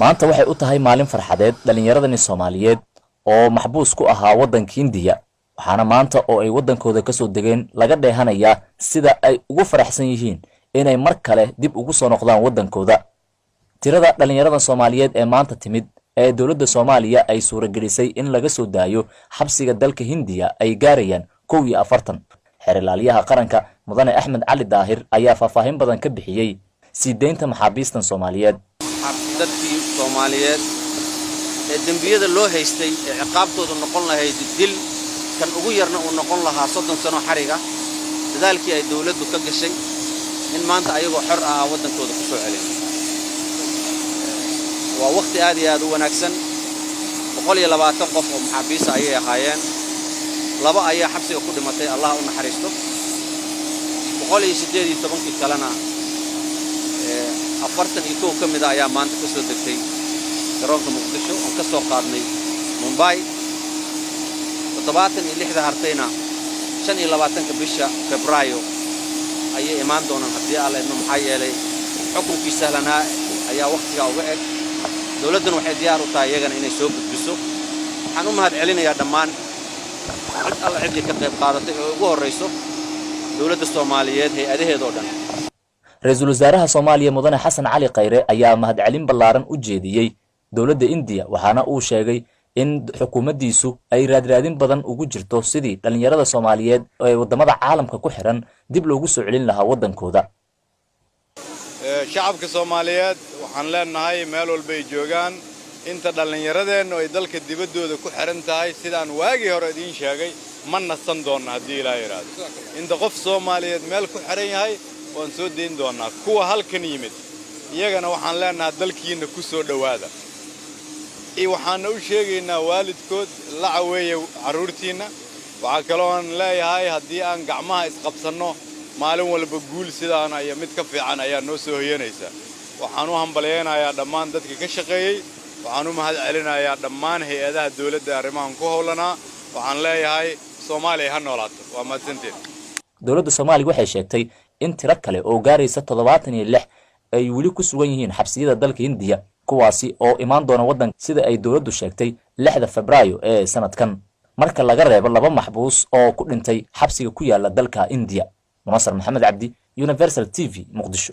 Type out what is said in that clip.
maanta waxay u tahay maalin farxadeed dhalinyaradani Soomaaliyeed oo maxbuus ku ahaa waddanka Hindiya waxaana maanta oo ay waddankooda ka soo degeen laga dheehanayaa sida ay ugu faraxsan yihiin inay mar kale dib ugu soo noqdaan waddankooda. tirada dhalinyarada Soomaaliyeed ee maanta timid ee dawladda Soomaaliya ay suuragelisay in laga soo daayo xabsiga dalka Hindiya ay gaarayaan 41. xeerlaaliyaha qaranka mudane Axmed Cali Daahir ayaa faahfaahin badan ka bixiyay sii deynta maxaabiistan Soomaaliyeed. dadkii Soomaaliyeed ee dambiyada loo haystay ee ciqaabtoodu noqon lahayd dil kan ugu yarna uu noqon lahaa 30 sano xariga dadaalkii ay dawladdu ka gashay in maanta ayagoo xor ah waddankooda ku soo celin waa waqti aad iyo aad u wanaagsan 120 qof oo maxaabiis ayay ahaayeen laba ayaa xabsiga ku dhimatay Allah u naxariisto 118 kalena afartan iyo kow ka mid ah ayaa maanta ka soo degtay garoonka Muqdisho oo ka soo qaadnay Mumbai 76 hartayna 25 bisha Febraayo ayay imaan doonaan haddii Alle inuu maxay yeelay xukunkii sahlanaa ayaa waqtiga uga eg dawladdan waxay diyaar u tahay iyagana inay soo gudbiso waxaan u mahad celinayaa dhammaan cid alla cid ka qayb qaadatay oo ugu horeyso dawladda Soomaaliyeed hay'adaheeda oo dhan. Ra'iisul Wasaaraha Soomaaliya mudane Xasan Cali Khayre ayaa mahadcelin ballaaran u jeediyay dawladda Hindiya waxaana uu sheegay in xukuumaddiisu ay raadin badan ugu jirto sidii dhalinyarada Soomaaliyeed ee wadamada caalamka ku xiran dib loogu soo celin lahaa waddankooda. shacabka Soomaaliyeed waxaan leenahay meel walba ay joogaan inta dhalinyaradeen oo ay dalka dibadooda ku xiran tahay sidaan waagi hore idin sheegay ma nasan doona haddii Ilaahay yiraahdo inta qof Soomaaliyeed meel ku xiran yahay waan soo deyn doonaa kuwa halkan yimid iyagana waxaan leenahay dalkiina ku soo dhawaada waxaan u sheegaynaa waalidkood la caweeyo caruurtiina waxa kale oo aan leeyahay haddii aan gacmaha isqabsano maalin walba guul sidaan ay mid ka fiican ayaa noo soo hoyanaysa waxaan u hambaleynayaa dhammaan dadka ka shaqeeyay waxaan u mahad celinayaa dhammaan hay'adaha dawladda arrimahan ku howlanaa waxaan leeyahay Soomaaliya ha noolaato waa mahadsantiin. dawladda Soomaaliya waxay sheegtay in tiro kale oo gaaraysa 76 ay wali ku sugan yihiin xabsiyada dalka Hindiya kuwaasi oo imaan doona waddan sida ay dawladdu sheegtay 6 Febraayo ee sanadkan marka laga reebo 2 maxbuus oo ku dhintay xabsiga ku yaala dalka Hindiya. Munasar Maxamed Cabdi, Universal TV, Muqdisho.